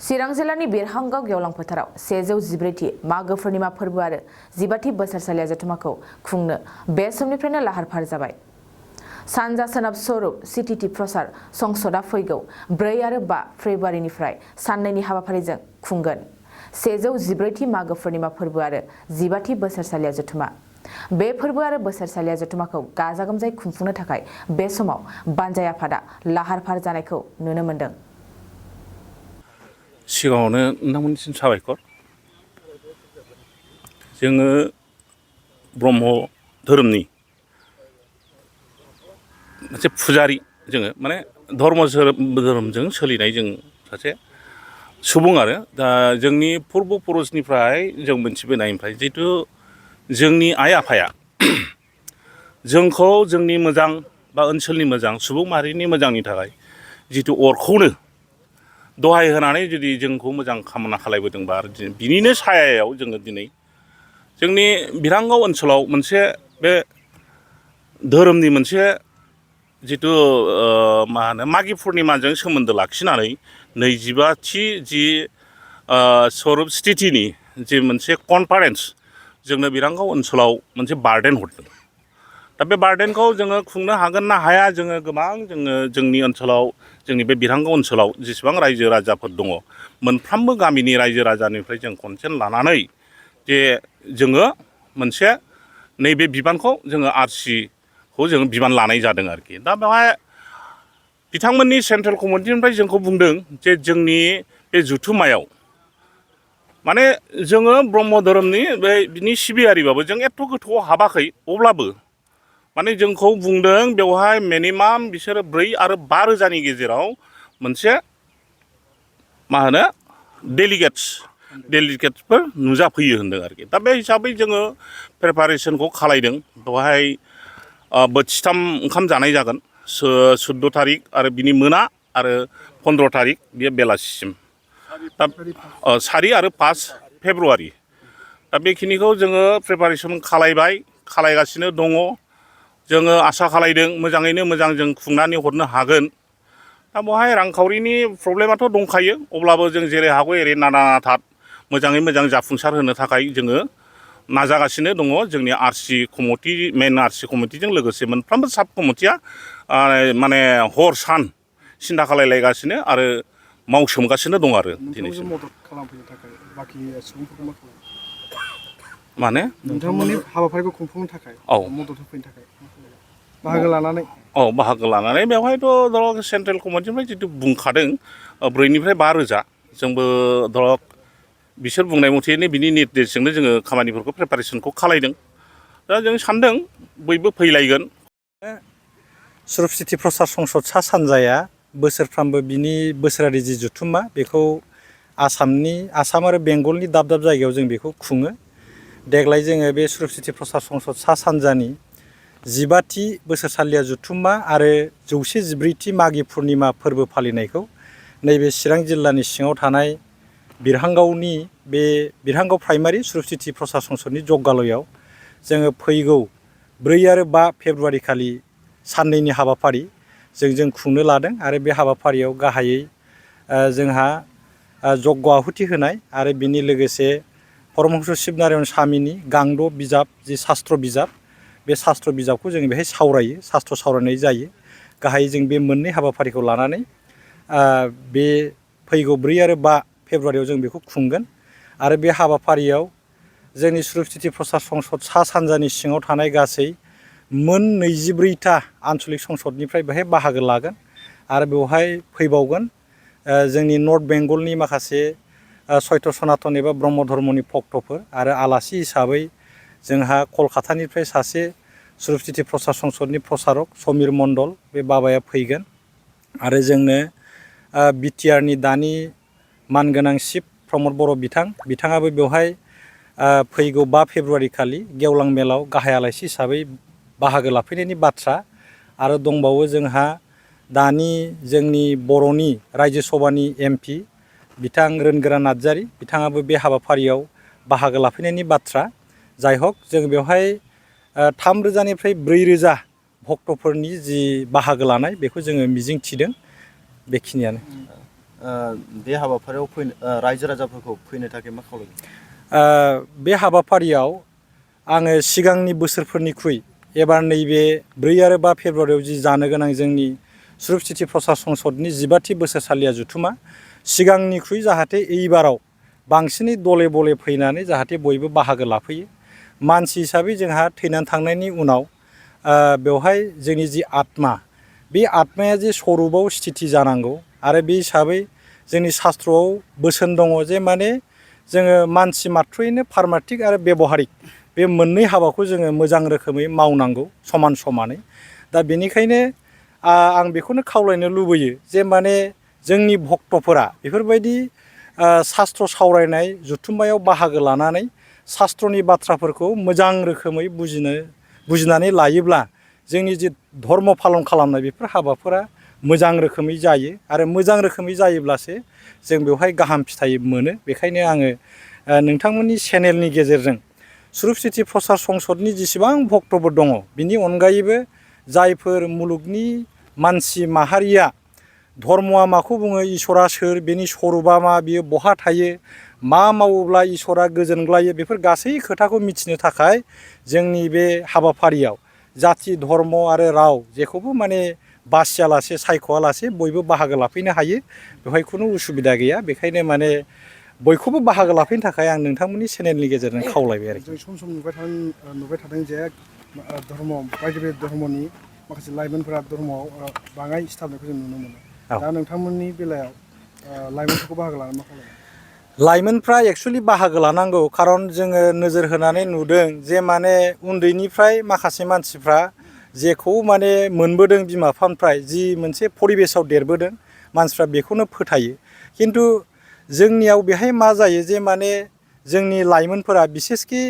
चिरां जिल्लानि बिरहांगाव गेवलां फोथाराव 114थि मागो पूर्णिमा फोरबो आरो 15थि बोसोरसालिया जथुमाखौ खुंनो बे समनिफ्रायनो लाहार फाहार जाबाय। सानजा सोनाब स्वरूप सिटिटि प्रसार संसदआ फैगौ 4 आरो 5 फेब्रुवारिनिफ्राय साननैनि हाबाफारिजों खुंगोन 114थि मागो पूर्णिमा फोरबो आरो 15थि बोसोरसालिया जथुमा। बे फोरबो आरो बोसोरसालिया जथुमाखौ गाजा गोमजायै खुंफुंनो थाखाय बे समाव बानजाय आफादा लाहार फाहार जानायखौ नुनो मोन्दों। सिगाङावनो नोंथांमोननिसिम साबायखर। जोङो ब्रह्म धोरोमनि मोनसे फुजारि, जोङो माने धर्मजों सोलिनाय जों सासे सुबुं आरो दा जोंनि पुर्ब पुरुषनिफ्राय जों मोनथिबोनायनिफ्राय जिहेथु जोंनि आइ आफाया जोंखौ जोंनि मोजां बा ओनसोलनि मोजां सुबुं माहारिनि मोजांनि थाखाय जिथु अरखौनो दहाय होनानै जुदि जोंखौ मोजां खामना खालायबोदोंबा आरो बिनिनो सायायाव जोङो दिनै जोंनि बिरहांगाव ओनसोलाव मोनसे बे धोरोमनि मोनसे जिथु मागि पुर्णिमाजों सोमोन्दो लाखिनानै 25थि जि स्वरूप स्थितिनि जे मोनसे कनफारेन्स जोंनो बिरहांगाव ओनसोलाव मोनसे बार्डेन हरदों। दा बे बार्डेनखौ जोङो खुंनो हागोन ना हाया, जोङो गोबां जोंनि ओनसोलाव जोंनि बे बिरहांगाव ओनसोलाव जेसेबां रायजो राजाफोर दङ मोनफ्रोमबो गामिनि रायजो राजानिफ्राय जों कनसेन्ट लानानै जे जोङो मोनसे नैबे बिबानखौ जोङो आरसिखौ जोङो बिबान लानाय जादों आरोखि। दा बेवहाय बिथांमोननि सेन्ट्रेल कमिटिनिफ्राय जोंखौ बुंदों जे जोंनि बे जुथुमायाव माने जोङो ब्रह्म धोरोमनि बिनि सिबियारिबाबो जों एथ' गोथौआव हाबाखै, अब्लाबो माने जोंखौ बुंदों बेवहाय मिनिमाम बिसोरो 4 आरो 5 रोजानि गेजेराव मोनसे डेलिगेट्सफोर नुजाफैयो होनदों आरोखि। दा बे हिसाबै जोङो प्रिपारेसनखौ खालायदों। बेवहाय बोथिथाम ओंखाम जानाय जागोन 14 थारिख आरो बिनि मोना आरो 15 थारिख बेयो बेलासिसिम। दा 4 आरो 5 फेब्रुवारि दा बेखिनिखौ जोङो प्रिपारेसन खालायगासिनो दङ। जोङो आसा खालायदों मोजाङैनो मोजां जों खुंनानै हरनो हागोन। दा बेवहाय रांखावरिनि प्रब्लेमाथ' दंखायो, अब्लाबो जों जेरै हागौ एरै नानानाथा मोजाङै मोजां जाफुंसार होनो थाखाय जोङो नाजागासिनो दङ। जोंनि मेन आरसि कमिटिजों लोगोसे मोनफ्रोमबो साब कमिटिया माने हर सान सिन्था खालायलायगासिनो आरो मावसोमगासिनो दं आरो दिनैसिम। मदद खालामफैनो थाखाय बाखि सुबुंफोरखौ मा खालामो? माने नोंथांमोननि हाबाफारिखौ खुंफुंनो थाखाय मदद होफैनो थाखाय बाहागो लानानै बेवहायथ' धरक सेन्ट्रेल कमिटिनिफ्राय जितु बुंखादों 4 निफ्राय 5 रोजा, जोंबो धरक बिसोर बुंनाय मथेनो बिनि निर्देशजोंनो जोङो खामानिफोरखौ प्रिपारेसनखौ खालायदों। दा जों सानदों बयबो फैलायगोन। स्वरूप सिटि प्रसार संसद सा सानजाया बोसोरफ्रामबो बिनि बोसोरारि जि जुथुमा बेखौ आसाम आरो बेंगलनि दाब दाब जायगायाव जों बेखौ खुङो। देग्लाय जोङो बे स्वरूप सिटि प्रसार संसद सा सानजानि 15थि बोसोरसालिया जुथुमा आरो 114थि मागि पुर्णिमा फोरबो फालिनायखौ नैबे चिरां जिल्लानि सिङाव थानाय बिरहांगावनि बे बिरहांगाव प्राइमारि स्वरूप सिटि प्रसार संसदनि जग्गालयाव जोङो फैगौ 4 आरो 5 फेब्रुवारि खालि साननैनि हाबाफारि जों खुंनो लादों। आरो बे हाबाफारियाव गाहायै जोंहा जग्ग आहुति होनाय आरो बिनि लोगोसे परमहंस शिबनारायण स्वामिनि गांद' बिजाब जि शास्त्र बिजाब, बे शास्त्र बिजाबखौ जों बेहाय शास्त्र सावरायनाय जायो। गाहायै जों बे मोननै हाबाफारिखौ लानानै बे फैगौ 4 आरो 5 फेब्रुवारियाव जों बेखौ खुंगोन। आरो बे हाबाफारियाव जोंनि स्वरूप सिटि प्रसार संसद सा सानजानि सिङाव थानाय गासै मोन 24था आन्सलिक संसदनिफ्राय बेहाय बाहागो लागोन। आरो बेवहाय फैबावगोन जोंनि नर्थ बेंगलनि माखासे सयत सनातन एबा ब्रह्म धर्मनि भक्तफोर आरो आलासि हिसाबै जोंहा कलकातानिफ्राय सासे स्वरूप सिटि प्रसार संसदनि प्रसारक समिर मण्डल बे बाबाया फैगोन। आरो जोंनो बिटिआरनि दानि मानगोनां चिफ प्रमद बर' बिथाङाबो बेवहाय फैगौ 5 फेब्रुवारि खालि गेवलां मेलाव गाहाय आलासि हिसाबै बाहागो लाफैनायनि बाथ्रा। आरो दंबावो जोंहा दानि जोंनि बर'नि रायजो सभानि MP बिथां रोनगोरा नार्जारि, बिथाङाबो बे हाबाफारियाव बाहागो लाफैनायनि बाथ्रा। जाय हक जों बेवहाय 3 रोजानिफ्राय 4 रोजा भक्तफोरनि जि बाहागो लानाय बेखौ जोङो मिजिं थिदों। बेखिनियानो। बे हाबाफारियाव रायजो राजाफोरखौ फैनो थाखाय मा खावलायगोन? बे हाबाफारियाव आङो सिगांनि बोसोरफोरनिख्रुइ एबार नैबे 4 आरो 5 फेब्रुवारियाव जि जानो गोनां जोंनि सुरुप सिटि प्रसार संसदनि 15थि बोसोरसालिया जुथुमा सिगांनिख्रुइ जाहाथे एइबाराव बांसिनै दले बले फैनानै जाहाथे बयबो बाहागो लाफैयो। मानसि हिसाबै जोंहा थैनानै थांनायनि उनाव बेवहाय जोंनि जि आत्मा बे आत्माया जे स्वरूपाव स्थिति जानांगौ आरो बे हिसाबै जोंनि शास्त्रआव बोसोन दङ जे माने जोङो मानसि मात्रयैनो पारमार्थिक आरो बेबहारिक बे मोननै हाबाखौ जोङो मोजां रोखोमै मावनांगौ समान समानै। दा बेनिखायनो आं बेखौनो खावलायनो लुबैयो जे माने जोंनि भक्तफोरा बेफोरबायदि शास्त्र सावरायनाय जुथुम्मायाव बाहागो लानानै शास्त्रनि बाथ्राफोरखौ मोजां रोखोमै बुजिनानै लायोब्ला जोंनि जि धर्म पालन खालामनाय बेफोर हाबाफोरा मोजां रोखोमै जायो आरो मोजां रोखोमै जायोब्लासो जों बेवहाय गाहाम फिथाइ मोनो। बेखायनो आङो नोंथांमोननि चेनेलनि गेजेरजों सुरुप सिटि प्रसार संसदनि जेसेबां भक्तफोर दङ बिनि अनगायैबो जायफोर मुलुगनि मानसि माहारिया धर्मआ माखौ बुङो, इसोरा सोर, बेनि स्वरूपा मा, बियो बहा थायो, मा मावोब्ला इसोरा गोजोनग्लायो, बेफोर गासै खोथाखौ मिथिनो थाखाय जोंनि बे हाबाफारियाव जाथि धर्म आरो राव जेखौबो माने बासियालासे सायख'आलासे बयबो बाहागो लाफैनो हायो। बेवहाय खुनु उसुबिदा गैया। बेखायनो माने बयखौबो बाहागो लाफैनो थाखाय आं नोंथांमोननि चेनेलनि गेजेरजों खावलायबाय आरोखि। जों सम सम नुबाय थादों जे धर्म बायदि बायदि धर्मनि माखासे लाइमोनफोरा धर्मआव बाङाय सिथाबनायखौ जों नुनो मोनो। दा नोंथांमोननि बेलायाव लाइमोनफोरखौ बाहागो लानानै मा खालामो? लाइमोनफ्रा एक्सुवेलि बाहागो लानांगौ, खारन जोङो नोजोर होनानै नुदों जे माने उन्दैनिफ्राय माखासे मानसिफ्रा जेखौ माने मोनबोदों बिमा बिफानिफ्राय जि मोनसे परिबेसाव देरबोदों मानसिफ्रा बेखौनो फोथायो। खिन्थु जोंनियाव बेहाय मा जायो जे माने जोंनि लाइमोनफोरा बिसेसकि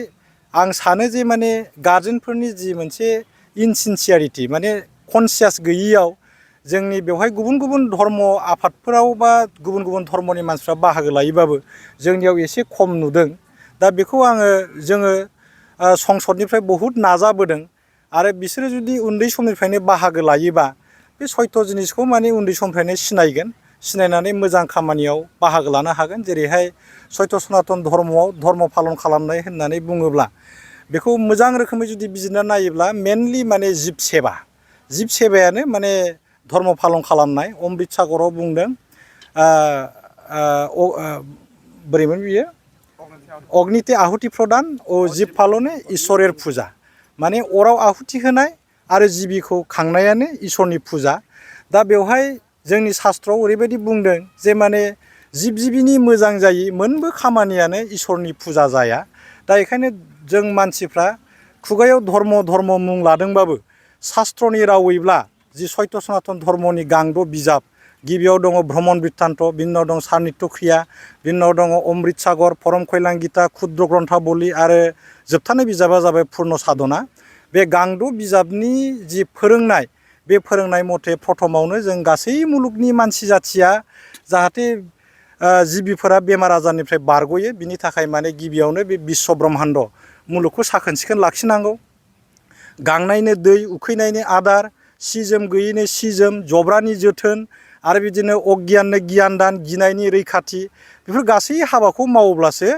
आं सानो जे माने गार्जेनफोरनि जि मोनसे इनसिनसियारिटि माने कनसियास गैयियाव जोंनि बेवहाय गुबुन गुबुन धर्म आफादफोराव बा गुबुन गुबुन धर्मनि मानसिफ्रा बाहागो लायोबाबो जोंनियाव एसे खम नुदों। दा बेखौ जोङो संसदनिफ्राय बहुद नाजाबोदों आरो बिसोरो जुदि उन्दै समनिफ्रायनो बाहागो लायोबा बे सयथ' जिनिसखौ माने उन्दै समनिफ्रायनो सिनायगोन, सिनायनानै मोजां खामानियाव बाहागो लानो हागोन। जेरैहाय सयथ' सनातन धर्मआव धर्म पालन खालामनाय होननानै बुङोब्ला बेखौ मोजां रोखोमै जुदि बिजिरना नायोब्ला मेनलि माने जिब सेबायानो माने धर्म पालन खालामनाय। अमृत सागराव बुंदों बोरैमोन बियो, अग्निते आहुति प्रदान ओ जिब पालने ईश्वरेर फुजा, माने अराव आहुति होनाय आरो जिबिखौ खांनायानो ईश्वरनि फुजा। दा बेवहाय जोंनि शास्त्रआव ओरैबायदि बुंदों जे माने जिब जिबिनि मोजां जायै मोनबो खामानियानो ईश्वरनि फुजा जाया। दा बेखायनो जों मानसिफ्रा खुगायाव धर्म मुं लादोंबाबो शास्त्रनि रावैब्ला जि सयथ' सनातन धर्मनि गांद' बिजाब, गिबियाव दङ भ्रमण बृत्तान्त, बिनि उनाव दं सारनित्य क्रिया, बिनि उनाव दङ अमृत सागर, परम कल्याण गीता, क्षुद्र ग्रन्थाबली आरो जोबथानाय बिजाबा जाबाय पुर्ण साधना। बे गांद' बिजाबनि जि फोरोंनाय बे फोरोंनाय मथे प्रथमावनो जों गासै मुलुगनि मानसि जाथिया जाहाथे जिबिफोरा बेमार आजारनिफ्राय बारग'यो बिनि थाखाय माने गिबियावनो बे बिश्व ब्रह्माण्ड मुलुगखौ साखोन सिखोन लाखिनांगौ। गांनायनो दै, उखैनायनो आदार, सि जोम गैयैनो सि जोम, जब्रानि जोथोन आरो बिदिनो अगियाननो गियान दान, गिनायनि रैखाथि, बेफोर गासै हाबाखौ मावोब्लासो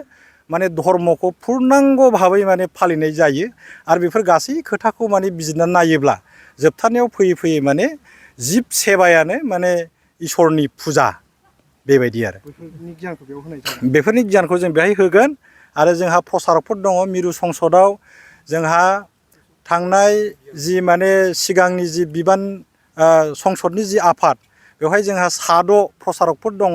माने धर्मखौ पुर्णांग भाबै माने फालिनाय जायो। आरो बेफोर गासै खोथाखौ माने बिजिरनानै नायोब्ला जोबथारनायाव फैयै फैयै माने जिब सेबायानो माने ईश्वरनि फुजा बेबायदि आरो। बेफोरनि गियानखौ जों बेहाय होगोन। आरो जोंहा प्रसारकफोर दङ मिरु संसदआव। जोंहा थांनाय जि माने सिगांनि जि बिबान संसदनि जि आफाद बेवहाय जोंहा 6 प्रसारकफोर दङ।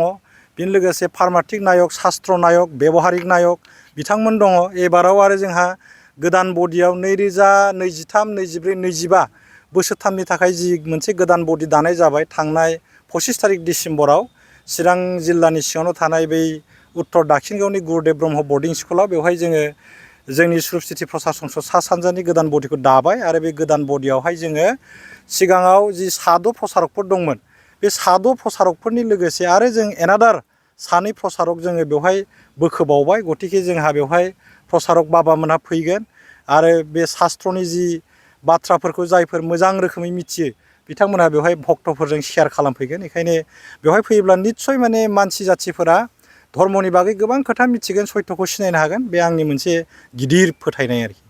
बेनि लोगोसे पारमार्थिक नायक, शास्त्र नायक, बेबहारिक नायक बिथांमोन दङ। एबाराव आरो जोंहा गोदान बडियाव 2023, 24, 25 बोसोरथामनि थाखाय जि मोनसे गोदान बडि दानाय जाबाय थांनाय 25 तारिख डिसेम्बराव चिरां जिल्लानि सिङावनो थानाय बै उत्तर दाक्षिणगावनि गुरुदेव ब्रह्म बर्डिं स्कुलाव बेवहाय जोङो जोंनि सुरुप सिटि प्रसार संसद सा सानजानि गोदान बडिखौ दाबाय। आरो बे गोदान बडियावहाय जोङो सिगाङाव जि 6 प्रसारकफोर दंमोन बे 6 प्रसारकफोरनि लोगोसे आरो जों एनादार 2 प्रसारक जोङो बेवहाय बोखोबावबाय। गतिके जोंहा बेवहाय प्रसारक बाबामोनहा फैगोन आरो बे शास्त्रनि जि बाथ्राफोरखौ जायफोर मोजां रोखोमै मिथियो बिथांमोनहा बेवहाय भक्तफोरजों शेयार खालामफैगोन। बेखायनो बेवहाय फैयोब्ला निस्सय माने मानसि जाथिफोरा धर्मनि बागै गोबां खोथा मिथिगोन, सत्यखौ सिनायनो हागोन। बे आंनि मोनसे गिदिर फोथायनाय आरोखि।